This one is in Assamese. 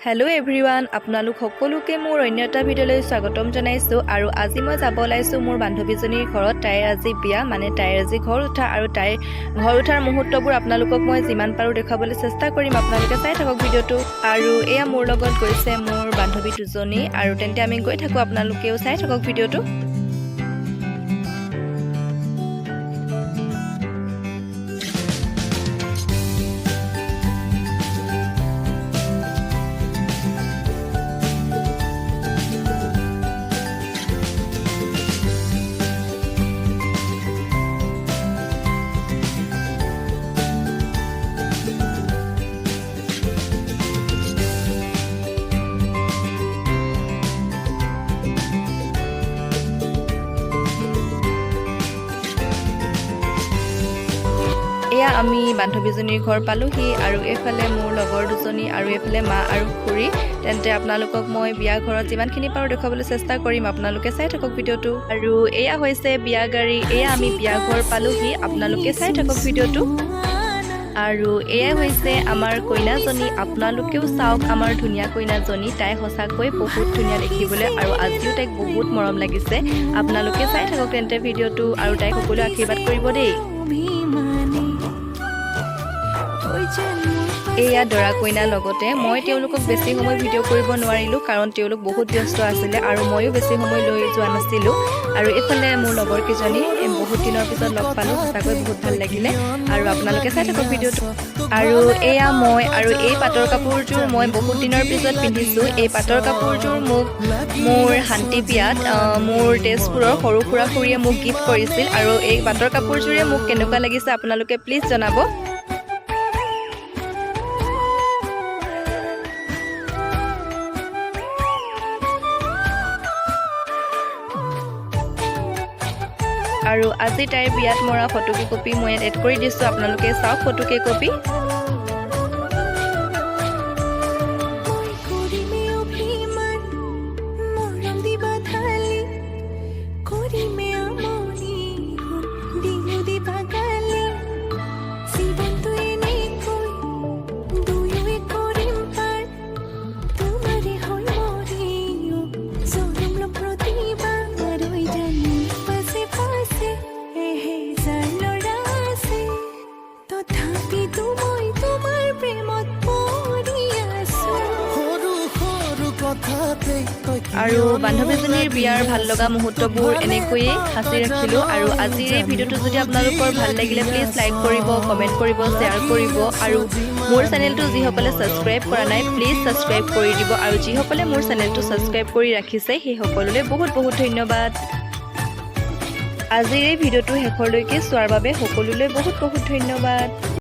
हेलो एभ्रिवान आपनालोक सकलोके मोर अन्य এটা ভিডিওলৈ স্বাগতম জনাইছো আৰু আজি মই যাব লাইছো মোৰ বান্ধৱীজনীৰ ঘৰত তাইৰ আজি বিয়া মানে তাইৰ আজি ঘৰ উঠা আৰু তাইৰ ঘৰ উঠাৰ মুহূৰ্তবোৰ আপোনালোকক মই যিমান পাৰো দেখাবলৈ চেষ্টা কৰিম আপোনালোকে চাই থাকক ভিডিওটো আৰু এয়া মোৰ লগত গৈছে মোৰ বান্ধৱী দুজনী আৰু তেন্তে আমি গৈ থাকো আপোনালোকেও চাই থাকক ভিডিওটো এয়া আমি বান্ধৱীজনীৰ ঘৰ পালোহি আৰু এফালে মোৰ লগৰ দুজনী আৰু এফালে মা আৰু খুৰী তেন্তে আপোনালোকক মই বিয়া ঘৰত যিমানখিনি পাৰো দেখাবলৈ চেষ্টা কৰিম আপোনালোকে চাই থাকক ভিডিওটো আৰু এয়া হৈছে বিয়া গাড়ী এয়া আমি বিয়া ঘৰ পালোহি আপোনালোকে চাই থাকক ভিডিওটো আৰু এয়া হৈছে আমাৰ কইনাজনী আপোনালোকেও চাওক আমাৰ ধুনীয়া কইনাজনী তাই সঁচাকৈ বহুত ধুনীয়া দেখিবলৈ আৰু আজিও তাইক বহুত মৰম লাগিছে আপোনালোকে চাই থাকক তেন্তে ভিডিওটো আৰু তাইক সকলোৱে আশীৰ্বাদ কৰিব দেই এয়া দৰা কইনা লগতে মই তেওঁলোকক বেছি সময় ভিডিও কৰিব নোৱাৰিলো কাৰণ তেওঁলোক বহুত ব্যস্ত আছিল আৰু ময়ো বেছি সময় লৈ যোৱা নাছিলো আৰু এফালে মোৰ লগৰ কিজনী বহুত দিনৰ পিছত লগ পালো সঁচাকৈ বহুত ভাল লাগিলে আৰু আপোনালোকে চাই থাকক ভিডিওটো আৰু এয়া মই আৰু এই পাটৰ কাপোৰযোৰ মই বহুত দিনৰ পিছত পিন্ধিছো এই পাটৰ কাপোৰযোৰ মোক মোৰ শান্তি বিয়াত মোৰ তেজপুৰৰ সৰু খুৰা খুৰীয়ে মোক গিফ্ট কৰিছিল আৰু এই পাটৰ কাপোৰযোৰে মোক কেনেকুৱা লাগিছে আপোনালোকে প্লিজ জনাব আৰু আজি তাইৰ বিয়াত মৰা ফটো কপি মই এড কৰি দিছো আপোনালোকে চাওক ফটো কপি আৰু বান্ধৱীজনীৰ বিয়াৰ ভাল লগা মুহূৰ্তবোৰ এনেকৈয়ে সাঁচি ৰাখিলো আৰু আজিৰ এই ভিডিওটো যদি আপোনালোকৰ ভাল লাগিলে প্লিজ লাইক কৰিব কমেন্ট কৰিব শ্বেয়াৰ কৰিব আৰু মোৰ চেনেলটো যিসকলে সাবস্ক্ৰাইব কৰা নাই প্লিজ সাবস্ক্ৰাইব কৰি দিব আৰু যিসকলে মোৰ চেনেলটো সাবস্ক্ৰাইব কৰি ৰাখিছে সেই সকলোলৈ বহুত বহুত ধন্যবাদ আজিৰ এই ভিডিওটো শেষলৈকে চোৱাৰ বাবে সকলোলৈ বহুত বহুত ধন্যবাদ